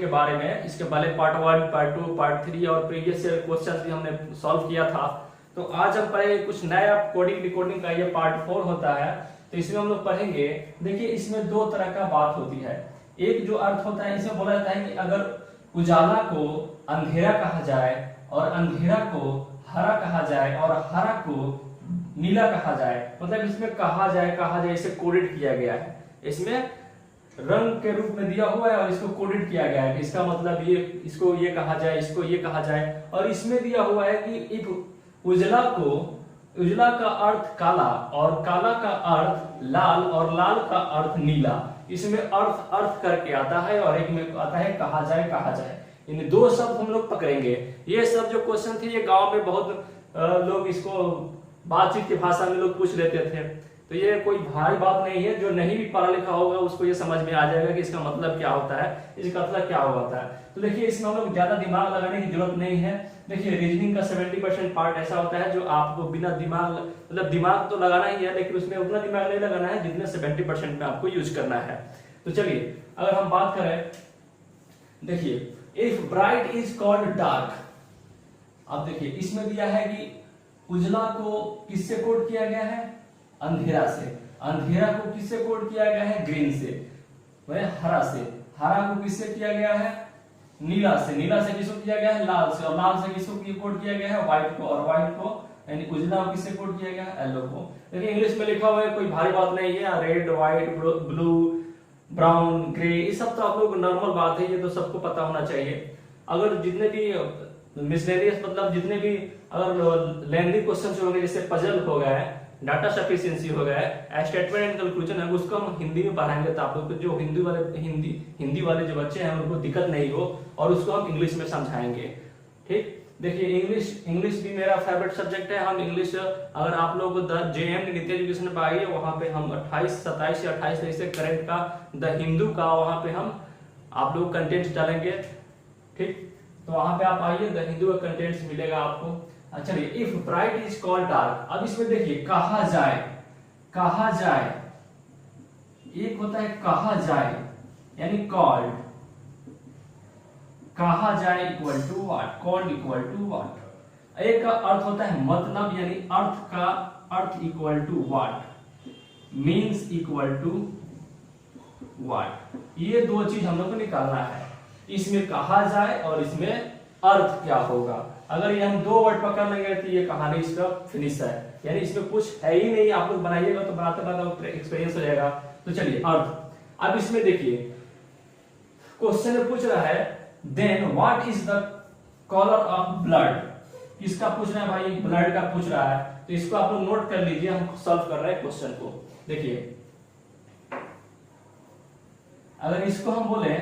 बारे में, इसके पहले पार्ट 1, पार्ट 2, पार्ट 3 और प्रीवियस ईयर क्वेश्चंस भी हमने सॉल्व किया था। तो आज हम पढ़ेंगे कुछ नया कोडिंग डिकोडिंग का, ये पार्ट 4 होता है। तो इसमें हम लोग पढ़ेंगे, देखिए इसमें दो तरह का बात होती है। एक जो अर्थ होता है, इसमें बोला जाता है कि अगर उजाला को अंधेरा कहा जाए और अंधेरा को हरा कहा जाए और हरा को नीला कहा जाए, मतलब इसमें कहा जाए इसे कोडेड किया गया है। इसमें रंग के रूप में दिया हुआ है और इसको कोडेड किया गया है। इसका मतलब ये, इसको ये कहा जाए, इसको ये कहा जाए। और इसमें दिया हुआ है कि एक उजला का अर्थ काला और काला का अर्थ लाल और लाल का अर्थ नीला। इसमें अर्थ करके आता है और एक में आता है कहा जाए। इन दो शब्द हम लोग पकड़ेंगे। ये सब जो क्वेश्चन थे, ये गांव में बहुत लोग इसको बातचीत की भाषा में लोग पूछ लेते थे। तो ये कोई भारी बात नहीं है, जो नहीं भी पढ़ा लिखा होगा उसको ये समझ में आ जाएगा कि इसका मतलब क्या होता है, इसका मतलब क्या होता है। तो देखिए इसमें हम लोग ज्यादा दिमाग लगाने की जरूरत नहीं है। देखिए रीजनिंग का 70% पार्ट ऐसा होता है जो आपको बिना दिमाग, मतलब दिमाग तो लगाना ही है, लेकिन उसमें उतना दिमाग नहीं लगाना है जितने 70% में आपको यूज करना है। तो चलिए अगर हम बात करें, देखिए if bright is called dark. अब देखिए इसमें दिया है कि उजला को किससे कोड किया गया है? अंधेरा से। अंधेरा को किससे कोड किया गया है? ग्रीन से। वह हरा से। हरा को किससे किया गया है? नीला से। नीला से किसको किया गया है? लाल से। और लाल से किसको कोड किया गया है? व्हाइट को। और व्हाइट को यानी उजला को किससे कोड किया गया है? येलो को। देखिए इंग्लिश में लिखा हुआ है, कोई भारी बात नहीं है। Red, white, blue, brown, grey, ये सब तो आप लोग नॉर्मल बात है, ये तो सबको पता होना चाहिए। अगर जितने भी मिसलेनियस, मतलब जितने भी अगर लेंथी क्वेश्चन होंगे, जैसे पजल हो गया है, डाटा सफिशिएंसी हो गया है, स्टेटमेंट एंड कंक्लूजन है, उसको हम हिंदी में पढ़ाएंगे तो आप लोग जो हिंदी वाले जो बच्चे हैं उनको दिक्कत नहीं हो, और उसको हम इंग्लिश में समझाएंगे। ठीक, देखिए इंग्लिश भी मेरा फेवरेट सब्जेक्ट है। हम इंग्लिश, अगर आप लोग JM नीति एजुकेशन पे आइए, वहां पे हम 27 या 28 से करंट का द हिंदू का वहां पे हम आप लोग कंटेंट डालेंगे। ठीक, तो वहां पे आप आइए, द हिंदू का कंटेंट्स मिलेगा आपको। चलिए if bright is called dark. अब इसमें देखिए कहा जाए, एक होता है कहा जाए यानी कॉल्ड, कहा जाए equal to what? Called equal to what. एक का अर्थ होता है मतलब, यानी अर्थ equal to what, means equal to what. ये दो चीज हम लोग को निकालना है। इसमें कहा जाए और इसमें अर्थ क्या होगा। अगर ये हम दो वर्ड पकड़ लेंगे तो ये कहानी इसका फिनिश है, यानी इसमें कुछ है ही नहीं। आप लोग बनाइएगा तो बनाते एक्सपीरियंस हो जाएगा। तो चलिए अर्थ। अब इसमें देखिए क्वेश्चन में पूछ रहा है, then what is the colour of blood. किसका पूछ रहा है भाई? ब्लड का पूछ रहा है। तो इसको आप लोग नोट कर लीजिए, हम सॉल्व कर रहे हैं क्वेश्चन को। देखिए अगर इसको हम बोले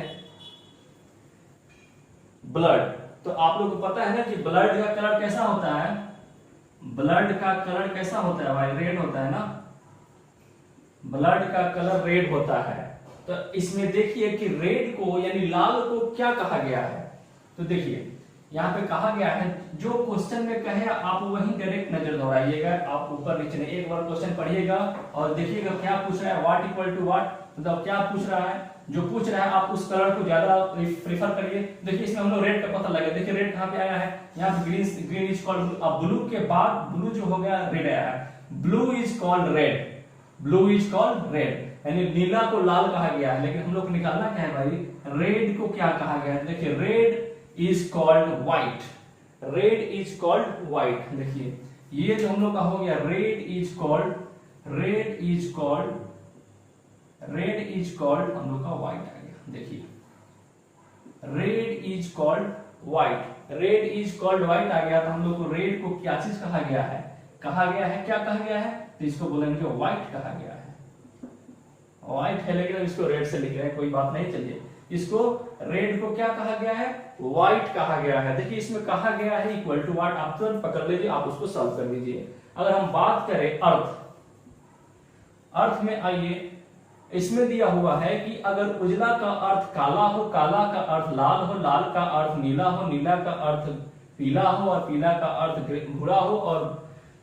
ब्लड, तो आप लोग को पता है ना कि ब्लड का कलर कैसा होता है? ब्लड का कलर कैसा होता है भाई? रेड होता है ना। ब्लड का कलर रेड होता है। तो इसमें देखिए कि रेड को यानी लाल को क्या कहा गया है? तो देखिए यहाँ पे कहा गया है, जो क्वेश्चन में कहे आप वहीं डायरेक्ट नजर दौड़ाइएगा। आप ऊपर नीचे नहीं, एक बार क्वेश्चन पढ़िएगा और देखिएगा क्या पूछ रहा है। व्हाट इक्वल टू व्हाट, मतलब क्या पूछ रहा है। जो पूछ रहा है आप उस कलर को ज्यादा प्रीफर करिए। देखिए इसमें हम लोग रेड का पता लगे। देखिए रेड कहाँ पे आया है? यहाँ पे ग्रीन इज कॉल्ड ब्लू। अब ब्लू के बाद ब्लू जो हो गया, रेड आया है। Blue is called red, blue is called red, यानी नीला को लाल कहा गया है। लेकिन हम लोग को निकालना क्या है भाई? रेड को क्या कहा गया है? देखिए red is called white, red is called white. देखिए ये जो हम लोग का हो गया, रेड इज कॉल्ड हम लोग का व्हाइट आ गया। देखिए रेड इज कॉल्ड व्हाइट आ गया। तो हम लोग को रेड को क्या चीज कहा गया है? क्या कहा गया है? तो इसको बोलेंगे व्हाइट कहा गया है। व्हाइट है लेकिन इसको रेड से लिख रहे हैं, कोई बात नहीं। चलिए इसको रेड को क्या कहा गया है? व्हाइट कहा गया है। देखिए इसमें कहा गया है इक्वल टू व्हाट। आप तुरंत पकड़ लीजिए, आप उसको सॉल्व कर लीजिए। अगर हम बात करें अर्थ में आइए, इसमें दिया हुआ है कि अगर उजला का अर्थ काला हो, काला का अर्थ लाल हो, लाल का अर्थ नीला हो, नीला का अर्थ पीला हो और पीला का अर्थ भूरा हो, और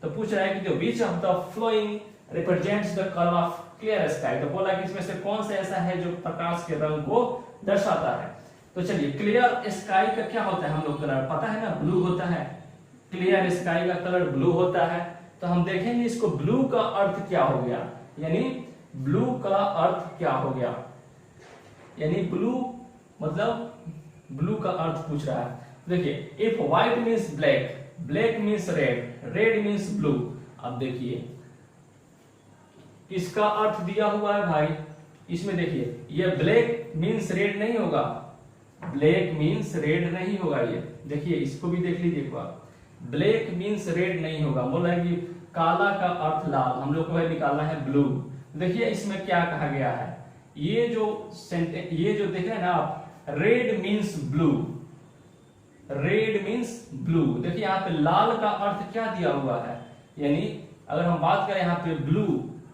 तो पूछ रहा है कि which of the flowing represents the colour of clear sky. तो बोला कि इसमें से कौन सा ऐसा है जो प्रकाश के रंग को दर्शाता है। तो चलिए क्लियर स्काई का क्या होता है हम लोग कलर पता है ना, ब्लू होता है। क्लियर स्काई का कलर ब्लू होता है। तो हम देखेंगे इसको ब्लू का अर्थ क्या हो गया, यानी ब्लू का अर्थ क्या हो गया, यानी ब्लू मतलब ब्लू का अर्थ पूछ रहा है। देखिए if white means black, black means red, red means blue. अब देखिए किसका अर्थ दिया हुआ है भाई, इसमें देखिए ये ब्लैक मीन्स रेड नहीं होगा, ब्लैक मीन्स रेड नहीं होगा। ये देखिए इसको भी देख लीजिए एक बार, ब्लैक मीन्स रेड नहीं होगा। बोला है कि काला का अर्थ लाल, हम लोग को निकालना है ब्लू। देखिए इसमें क्या कहा गया है, ये जो देख रहे हैं ना आप, red means blue, red means blue. देखिए यहाँ पे लाल का अर्थ क्या दिया हुआ है, यानी अगर हम बात करें यहाँ पे ब्लू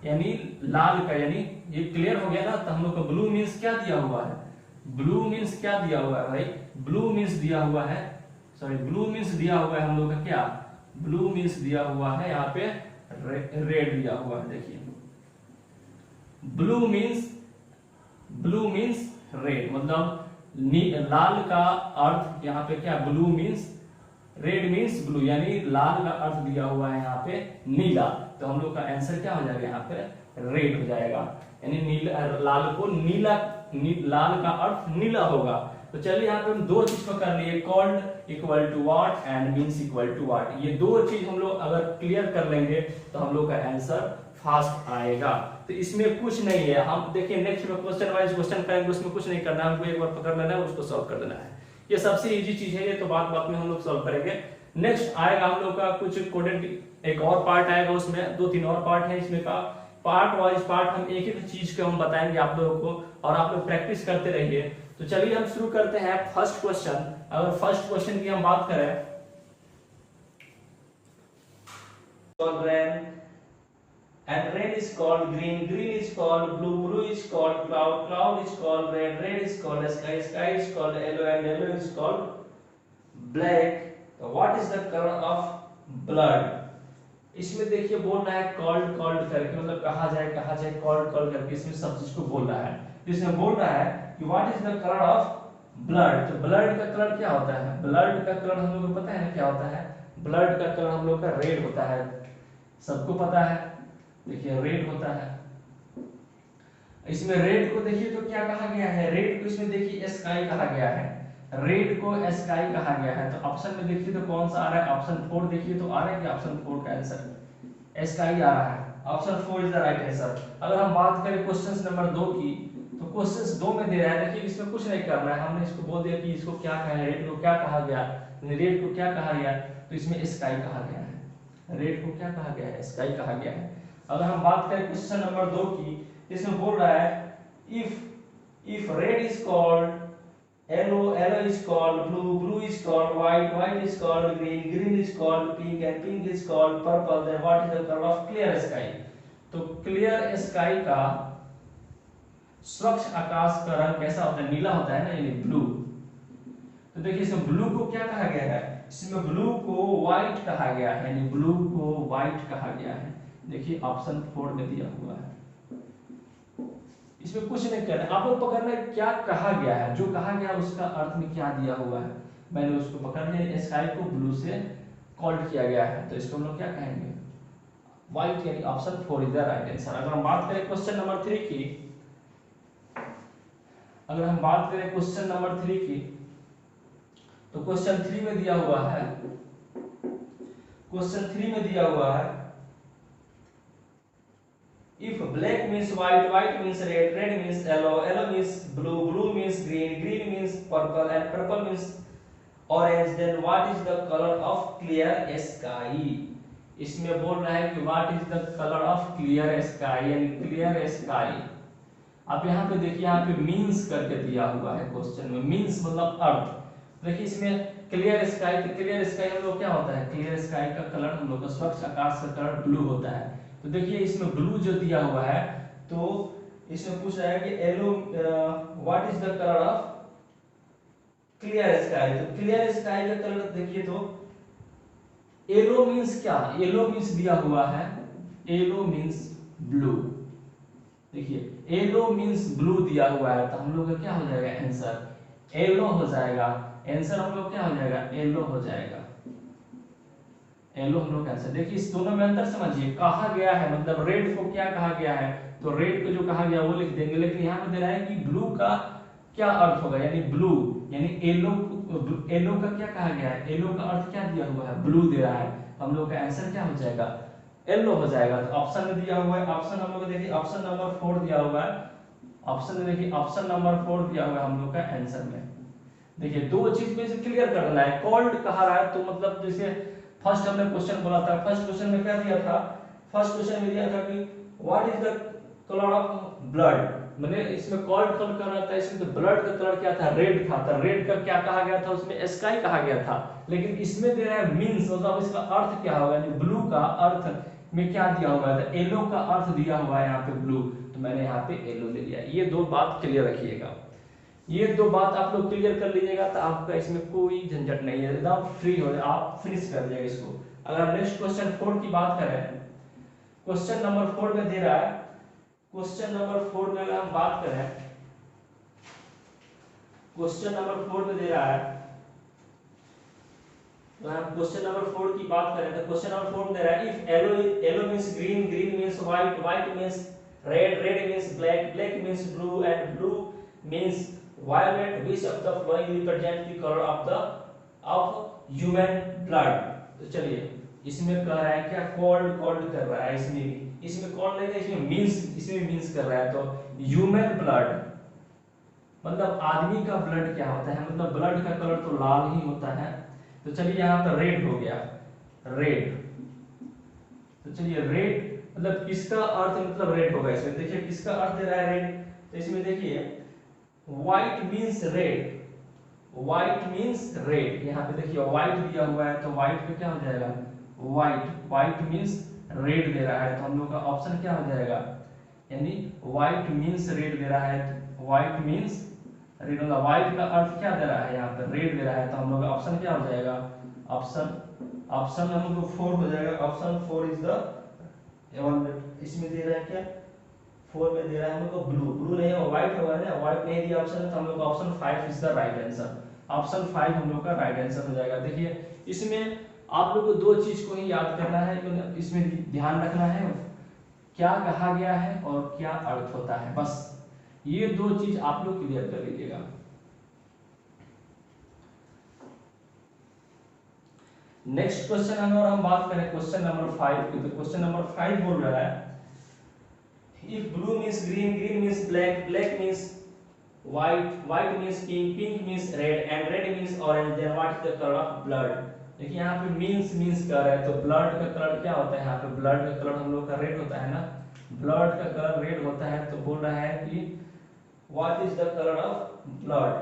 यानी लाल का, यानी ये क्लियर हो गया ना। तो हम लोग को ब्लू मीन्स क्या दिया हुआ है, ब्लू मीन्स क्या दिया हुआ है भाई, ब्लू मीन्स दिया हुआ है, सॉरी ब्लू मीन्स दिया हुआ है हम लोग का क्या, ब्लू मीन्स दिया हुआ है यहाँ पे रेड दिया हुआ है। देखिए ब्लू मीन्स रेड, मतलब लाल का अर्थ यहाँ पे क्या, blue means red means blue, यानी लाल का अर्थ दिया हुआ है यहाँ पे नीला। तो हम लोग का आंसर क्या हो जाएगा यहाँ पे रेड हो जाएगा, यानी नीला, लाल को नीला, लाल का अर्थ नीला होगा। तो चलिए यहाँ पे हम दो चीज को कर लिए, called equal to what and means equal to what. ये दो चीज हम लोग अगर क्लियर कर लेंगे तो हम लोग का आंसर फास्ट आएगा। तो इसमें कुछ नहीं है, हम देखिए नेक्स्ट में क्वेश्चन वाइज क्वेश्चन करेंगे, उसमें कुछ नहीं करना है, हमको एक बार पकड़ लेना है, उसको सॉल्व कर देना है। ये सबसे इजी चीज है, ये तो बात बात में हम लोग सॉल्व करेंगे। नेक्स्ट आएगा हम लोग का कुछ कोडेड, एक और पार्ट आएगा, उसमें 2-3 और पार्ट है इसमें का, पार्ट वाइज पार्ट हम एक ही चीज को हम बताएंगे आप लोगों को, और आप लोग प्रैक्टिस करते रहिए। तो चलिए हम शुरू करते हैं फर्स्ट क्वेश्चन। अगर फर्स्ट क्वेश्चन की हम बात करें, and red is called green, green is called blue, blue is called cloud, cloud is called red, red is called sky, sky is called yellow, and yellow is called black. What is the color of blood? इसमें देखिए बोल रहा है called called करके, मतलब कहा जाए called called करके, इसमें सब चीज को बोल रहा है। इसमें बोल रहा है कि what is the colour of blood. तो ब्लड का कलर क्या होता है, ब्लड का कलर हम लोग को पता है ना क्या होता है, ब्लड का कलर हम लोग का रेड होता है, सबको पता है। देखिए रेड होता है, इसमें रेड को देखिए तो क्या कहा गया है, रेड को इसमें देखिए स्काई कहा गया है, रेड को स्काई कहा गया है। तो ऑप्शन में देखिए तो कौन सा आ रहा है, ऑप्शन 4 देखिए तो आ रहा है कि ऑप्शन 4 का आंसर स्काई आ रहा है, option 4 is the right answer. अगर हम बात करें क्वेश्चन नंबर 2 की, तो क्वेश्चन 2 में दे रहा है, देखिए इसमें कुछ नहीं करना है, हमने इसको बोल दिया कि इसको क्या कहा है, रेड को क्या कहा गया, रेड को क्या कहा गया, तो इसमें स्काई कहा गया है, रेड को क्या कहा गया है, स्काई कहा गया है। अगर हम बात करें क्वेश्चन नंबर 2 की, इसमें बोल रहा है if red is called yellow, yellow is called blue, blue is called white, white is called green, green is called pink, and pink is called purple, then what is the color of clear sky? तो clear sky का स्वच्छ आकाश का रंग कैसा होता है, नीला होता है ना, यानी ब्लू। तो देखिए इसमें ब्लू को क्या कहा गया है, इसमें ब्लू को व्हाइट कहा गया है, यानी ब्लू को व्हाइट कहा गया है। देखिए ऑप्शन 4 में दिया हुआ है, इसमें कुछ नहीं करना, आप लोग पकड़ना क्या कहा गया है, जो कहा गया उसका अर्थ में क्या दिया हुआ है, मैंने उसको पकड़ लिया, स्काई को ब्लू से कॉल्ड किया गया है, तो इसको हम लोग क्या कहेंगे, व्हाइट, यानी option 4 is the right answer. अगर हम बात करें क्वेश्चन नंबर 3 की, अगर हम बात करें क्वेश्चन नंबर 3 की, तो क्वेश्चन 3 में दिया हुआ है, क्वेश्चन 3 में दिया हुआ है if black means white, white means red, red means yellow, yellow means blue, blue means green, green means purple, and purple means orange, then what is the color of clear sky? इसमें बोल रहा है कि what is the color of clear sky, यानी clear sky। आप यहाँ पे देखिए, यहाँ पे means करके दिया हुआ है क्वेश्चन में, means मतलब अर्थ। देखिए इसमें क्लियर स्काई, तो क्लियर स्काई हम लोग क्या होता है, क्लियर स्काई का कलर हम लोग का स्वच्छ आकाश का कलर ब्लू होता है। तो देखिए इसमें ब्लू जो दिया हुआ है, तो इसमें पूछ रहा है कि yellow, what is the colour of clear sky. तो क्लियर स्काई का कलर देखिए तो येलो मींस क्या, येलो मींस दिया हुआ है, येलो मींस ब्लू। देखिए येलो मींस ब्लू दिया हुआ है, तो हम लोग का क्या हो जाएगा आंसर, येलो हो जाएगा। आंसर हम लोग क्या हो जाएगा, येलो हो जाएगा। येलो हम लोग का आंसर। देखिए इस दोनों में अंतर समझिए, कहा गया है मतलब रेड को क्या कहा गया है, तो रेड को जो कहा गया वो लिख देंगे, लेकिन यहाँ पे दे रहा है कि ब्लू का क्या अर्थ होगा, यानी ब्लू यानी येलो, येलो का क्या कहा गया है, येलो का अर्थ क्या दिया हुआ है, ब्लू दे रहा है। हम लोग का आंसर क्या हो जाएगा, येलो हो जाएगा। तो ऑप्शन में दिया हुआ है, ऑप्शन हम लोग देखिए ऑप्शन नंबर 4 दिया हुआ है, ऑप्शन में देखिए ऑप्शन नंबर 4 दिया हुआ है हम लोग का आंसर में। देखिए दो चीज में से क्लियर करना है, कॉल्ड कहा रहा है तो मतलब जैसे फर्स्ट हमने क्वेश्चन बोला था, फर्स्ट क्वेश्चन में क्या दिया था, फर्स्ट क्वेश्चन में दिया था कि what is the colour of blood, मैंने इसमें कॉल्ड कलर कर रहा था, इसमें तो ब्लड का कलर क्या था, रेड था, तो रेड का क्या कहा गया था, उसमें स्काई कहा गया था। लेकिन इसमें दे रहा है मींस, मतलब इसका अर्थ क्या होगा, यानी ब्लू का अर्थ में क्या दिया हुआ है, येलो का अर्थ दिया हुआ है यहाँ पे ब्लू, तो मैंने यहाँ पे येलो ले लिया। ये दो बात क्लियर रखिएगा, ये दो बात आप लोग क्लियर कर लीजिएगा तो आपका इसमें कोई झंझट नहीं है, एकदम फ्री हो जाए, आप फिनिश कर दिएगा इसको। अगर हम नेक्स्ट क्वेश्चन 4 की बात करें, क्वेश्चन नंबर 4 में दे रहा है, क्वेश्चन नंबर 4 में अगर हम बात करें, क्वेश्चन नंबर 4 में दे रहा है, अगर हम क्वेश्चन नंबर 4 की बात करें तो क्वेश्चन नंबर 4 में दे रहा है if yellow, yellow means green, green means white, white means red, red means black, black means blue and blue means violet, which of the following represent the color of human blood। तो चलिए इसमें कह रहा है क्या, cold, cold कर रहा है, इसमें भी, इसमें कोल्ड नहीं था, इसमें मींस, इसमें मींस कर रहा है। तो ह्यूमन ब्लड मतलब आदमी का ब्लड क्या होता है, मतलब ब्लड का कलर तो लाल ही होता है। तो चलिए यहाँ पर रेड हो गया, रेड, तो चलिए रेड मतलब किसका अर्थ मतलब रेड होगा, इसमें देखिए किसका अर्थ दे रहा है रेड, तो इसमें देखिए white means red, white means red, यहाँ पे देखिए व्हाइट दिया हुआ है तो व्हाइट पे क्या हो जाएगा, व्हाइट, व्हाइट मींस रेड दे रहा है, तो हम लोग का ऑप्शन क्या हो जाएगा, यानी व्हाइट मींस रेड दे रहा है, व्हाइट मींस रेड, मतलब व्हाइट का अर्थ क्या दे रहा है, यहाँ पे रेड दे रहा है, तो हम लोग का ऑप्शन क्या हो जाएगा, ऑप्शन, ऑप्शन हम लोग 4 हो जाएगा, ऑप्शन 4 इज द, इसमें दे रहा है क्या, 4 में दे रहा है हम लोग को ब्लू, ब्लू नहीं है व्हाइट होगा ना, व्हाइट नहीं दिया ऑप्शन है, तो हम लोग का option 5 is the right answer, option 5 हम लोग का राइट आंसर हो जाएगा। देखिए इसमें आप लोग को दो चीज को ही याद करना है, इसमें ध्यान रखना है क्या कहा गया है और क्या अर्थ होता है, बस ये दो चीज आप लोग क्लियर कर लीजिएगा। नेक्स्ट क्वेश्चन अगर हम बात करें क्वेश्चन नंबर 5 की, तो क्वेश्चन नंबर 5 बोल रहा है if blue means green, green means black, black means white, white means pink, pink means red and red means orange, then what is the color of blood। देखिए यहाँ पे means कर रहा है, तो ब्लड का कलर क्या होता है, यहाँ पे ब्लड का कलर हम लोग का रेड होता है ना, ब्लड का कलर रेड होता है, तो बोल रहा है कि what is the colour of blood,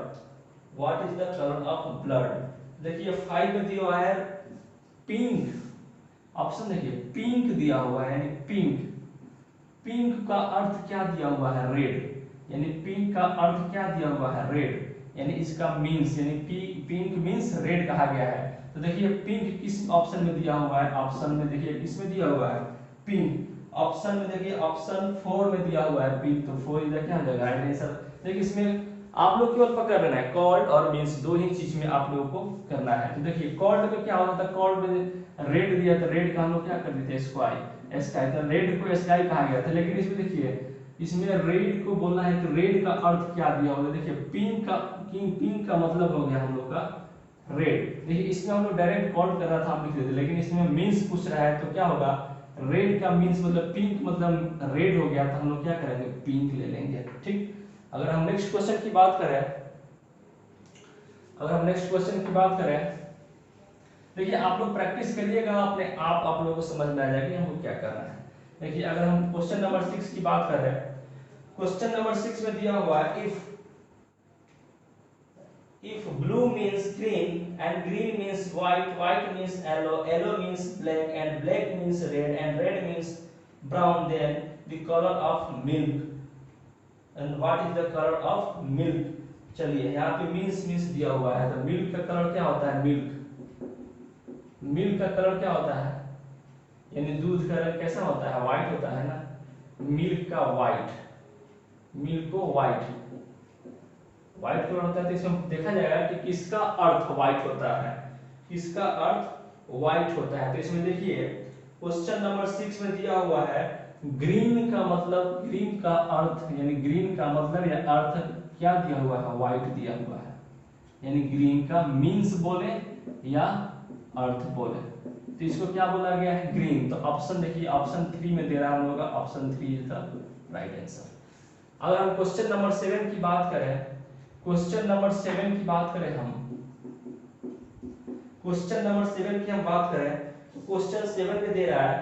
what is the colour of blood. देखिए 5 में दिया हुआ है पिंक, ऑप्शन देखिए पिंक दिया हुआ है, यानी पिंक, पिंक का अर्थ क्या दिया हुआ है, रेड, यानी पिंक का अर्थ क्या दिया हुआ है, रेड, यानी इसका मींस यानी पिंक मींस रेड कहा गया है। तो देखिए पिंक किस ऑप्शन में दिया हुआ है, ऑप्शन में देखिए किसमें दिया हुआ है, पिंक, ऑप्शन में देखिए ऑप्शन 4 में दिया हुआ है पिंक, तो 4 इधर क्या हो जाएगा राइट आंसर। देखिए इसमें आप लोग केवल पकड़ लेना है, कॉल्ड और मींस दो ही चीज में आप लोगों को करना है। तो देखिए कॉल्ड में क्या होता था, कॉल्ड में रेड दिया, तो रेड का हम लोग क्या कर देते हैं, स्काई, स्काई, तो रेड को स्काई कहा गया था, लेकिन इसमें देखिए इसमें रेड को बोलना है तो रेड का अर्थ क्या दिया होगा, देखिए पिंक का, पिंक का मतलब हो गया हम लोग का रेड। देखिए इसमें हम लोग डायरेक्ट कॉल्ड कर रहा था, हम लिख देते, लेकिन इसमें मींस पूछ रहा है तो क्या होगा, रेड का मींस मतलब पिंक मतलब रेड हो गया, तो हम लोग क्या करेंगे, पिंक ले लेंगे। ठीक, अगर हम नेक्स्ट क्वेश्चन की बात करें, अगर हम नेक्स्ट क्वेश्चन की बात करें, देखिए आप लोग प्रैक्टिस करिएगा, अपने आप लोगों को समझ में आ जाएगा हमको क्या करना है। देखिए अगर हम क्वेश्चन नंबर 6 की बात कर रहे हैं, क्वेश्चन नंबर 6 में दिया हुआ है if blue means green and green means white, white means yellow, yellow means black and black means red and red means brown, then the color of milk and what is the color of milk। चलिए यहाँ पे means दिया हुआ है, तो milk का colour क्या होता है, मिल्क, मिल्क का कलर क्या होता है, यानी दूध का रंग कैसा होता है, व्हाइट होता है ना, मिल्क का व्हाइट, मिल्क को व्हाइट, व्हाइट कलर होता है तो इसमें देखा जाएगा कि किसका अर्थ व्हाइट होता है, किसका अर्थ व्हाइट होता है। तो इसमें देखिए क्वेश्चन नंबर 6 में दिया हुआ है ग्रीन का मतलब, ग्रीन का अर्थ यानी ग्रीन का मतलब या अर्थ क्या दिया हुआ है, व्हाइट दिया हुआ है। यानी ग्रीन का मीन्स बोले या अर्थ बोले तो इसको क्या बोला गया है, ग्रीन। तो ऑप्शन देखिए ऑप्शन 3 में दे रहा है हम लोग का, option 3 is the right answer. अगर हम क्वेश्चन नंबर 7 की बात करें, क्वेश्चन नंबर 7 की बात करें हम, क्वेश्चन नंबर 7 की हम बात करें तो क्वेश्चन 7 में दे रहा है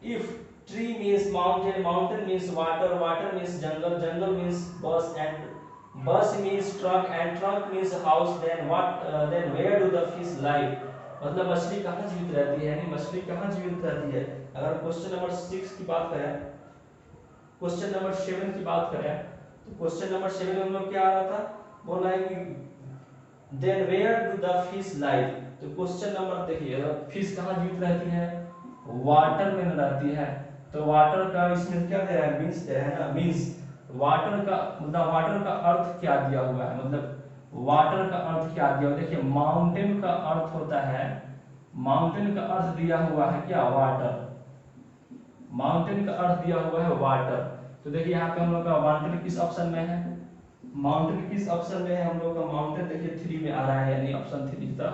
if tree means mountain, mountain means water, water means jungle, jungle means bus and bus means truck and truck means house, then what then where do the fish live. मतलब मछली कहाँ जीवित रहती है, यानी मछली कहाँ जीवित रहती है। अगर क्वेश्चन नंबर 6 की बात करें, क्वेश्चन नंबर 7 की बात करें तो क्वेश्चन नंबर 7 में हम लोग क्या आ रहा था, बोला है कि then where do the fish live. तो क्वेश्चन नंबर देखिए फिश कहाँ जीवित रहती है, वाटर में रहती है। तो वाटर का इसमें क्या दे रहा है, मींस दे रहा है ना, मींस वाटर का मतलब वाटर का अर्थ क्या दिया हुआ है, मतलब वाटर का अर्थ क्या दिया हुआ है। देखिए माउंटेन का अर्थ होता है, माउंटेन का अर्थ दिया हुआ है क्या, वाटर। माउंटेन का अर्थ दिया हुआ है वाटर। तो देखिए यहाँ पे हम लोग का माउंटेन किस ऑप्शन में है, माउंटेन किस ऑप्शन में है हम लोग का, माउंटेन देखिए 3 में आ रहा है, यानी option 3 is the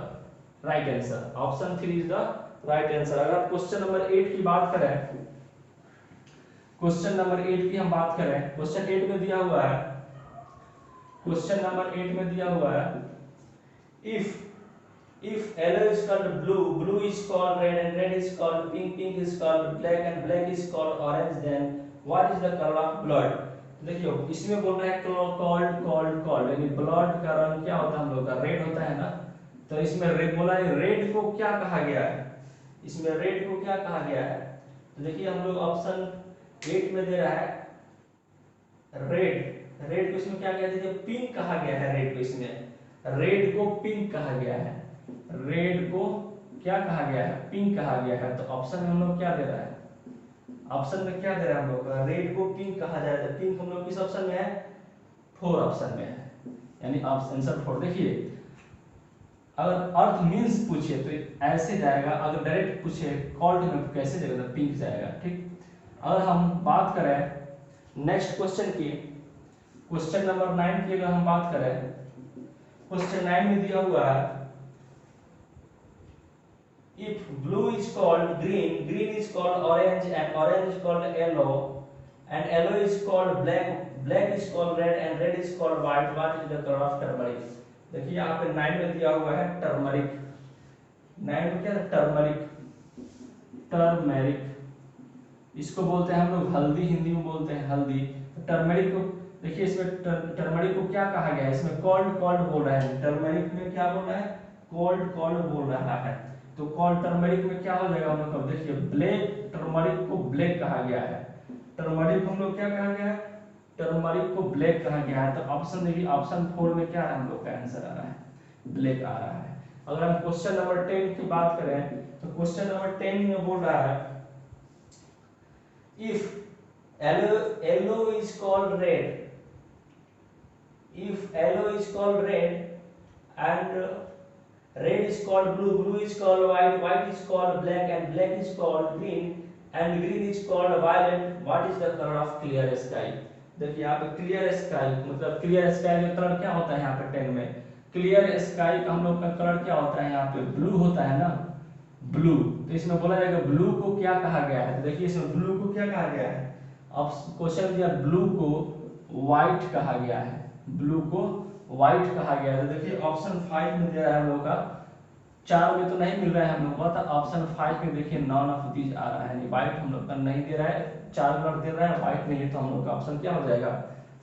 right answer, option 3 is the right answer. अगर क्वेश्चन नंबर 8 की बात करें, क्वेश्चन नंबर 8 की हम बात करें, क्वेश्चन 8 में दिया हुआ है, क्वेश्चन नंबर 8 में दिया हुआ है if yellow is called blue, blue is called red and red is called pink, pink is called black and black is called orange, then what is the color of blood। देखियो इसमें बोल रहा है called called called, यानी blood का रंग क्या होता है हम लोग का, रेड होता है ना। तो इसमें रेड बोला है, रेड को क्या कहा गया है, इसमें रेड को क्या कहा गया है। तो देखिए हम लोग ऑप्शन 8 में दे रहा है रेड, रेड को इसमें क्या कहते हैं, पिंक कहा गया है रेड को, इसमें रेड को पिंक कहा गया है, रेड को क्या कहा गया है, पिंक कहा गया है। तो ऑप्शन में हम लोग क्या दे रहा है, ऑप्शन में क्या दे रहा है हम लोग, रेड को पिंक कहा जाए तो पिंक हम लोग किस ऑप्शन में है, 4 ऑप्शन में है, यानी आंसर 4। देखिए अगर अर्थ मींस पूछे तो ऐसे जाएगा, अगर डायरेक्ट पूछे कॉल्ड में कैसे जाएगा, तो पिंक जाएगा, ठीक। अगर हम बात करें नेक्स्ट क्वेश्चन की, क्वेश्चन नंबर 9 की अगर हम बात करें, क्वेश्चन 9 में दिया हुआ है if blue is called green, green is called orange and orange is called yellow and yellow is called black, black is called red and red is called white, what is the color of turmeric। देखिए यहाँ पे 9 में दिया हुआ है turmeric, 9 में क्या है, टर्मरिक, टर्मेरिक इसको बोलते हैं हम लोग हल्दी, हिंदी में बोलते हैं हल्दी। टर्मेरिक को देखिए इसमें टर्मरिक को क्या कहा गया है, इसमें कॉल्ड कॉल्ड बोल रहा है, टर्मरिक में क्या बोल रहा है, कॉल्ड कॉल्ड बोल रहा है। तो कॉल्ड टर्मरिक में क्या हो जाएगा हम लोग का, देखिए ब्लैक, टर्मरिक को ब्लैक कहा गया है, टर्मरिक को हम लोग क्या कहा गया है, टर्मरिक को ब्लैक कहा गया है। तो ऑप्शन देखिए ऑप्शन 4 में क्या है हम लोग का आंसर आ रहा है, ब्लैक आ रहा है। अगर हम क्वेश्चन नंबर 10 की बात करें तो क्वेश्चन नंबर 10 में बोल रहा है if yellow is called red, if yellow is called red and red is called blue, blue is called white, white is called black and black is called green and green is called violet, what is the color of clear sky। देखिए यहाँ पे clear sky मतलब clear sky का colour क्या होता है, यहाँ पे 10 में क्लियर स्काई का हम लोग का कलर क्या होता है, यहाँ पे ब्लू होता है ना, ब्लू। तो इसमें बोला जाएगा ब्लू को क्या कहा गया है, तो देखिए इसमें ब्लू को क्या कहा गया है, अब क्वेश्चन दिया ब्लू को व्हाइट कहा गया है, ब्लू को व्हाइट कहा गया है। तो देखिए ऑप्शन 5 में दे रहा है हम लोग का, 4 में तो नहीं मिल रहा है हम लोग का, तो ऑप्शन 5 में देखिए नॉन ऑफ दीज आ रहा है, व्हाइट हम लोग का नहीं दे रहा है, 4 कलर दे रहा है व्हाइट नहीं है, तो हम लोग का ऑप्शन क्या हो जाएगा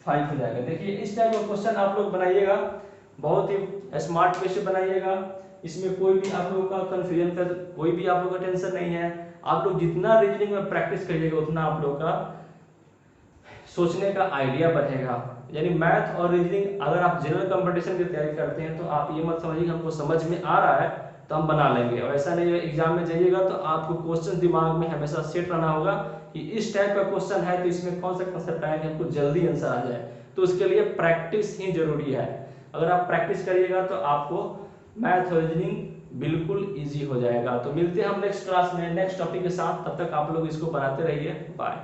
5 हो जाएगा। देखिए इस टाइप का क्वेश्चन आप लोग बनाइएगा, बहुत ही स्मार्ट वे से बनाइएगा, इसमें कोई भी आप लोगों का कंफ्यूजन का कोई भी आप लोगों का टेंशन नहीं है। आप लोग जितना रीजनिंग में प्रैक्टिस करिएगा उतना आप लोगों का सोचने का आइडिया बढ़ेगा। यानी मैथ और रीजनिंग अगर आप जनरल कंपटीशन की तैयारी करते हैं तो आप ये मत समझिए हमको समझ में आ रहा है तो हम बना लेंगे, और ऐसा नहीं है एग्जाम में जाइएगा तो आपको क्वेश्चन दिमाग में हमेशा सेट रहना होगा कि इस टाइप का क्वेश्चन है तो इसमें कौन सा कंसेप्ट आएगा, हमको जल्दी आंसर आ जाए, तो उसके लिए प्रैक्टिस ही जरूरी है। अगर आप प्रैक्टिस करिएगा तो आपको मैथ रीजनिंग बिल्कुल इजी हो जाएगा। तो मिलते हैं हम नेक्स्ट क्लास में नेक्स्ट टॉपिक के साथ, तब तक आप लोग इसको बनाते रहिए। बाय।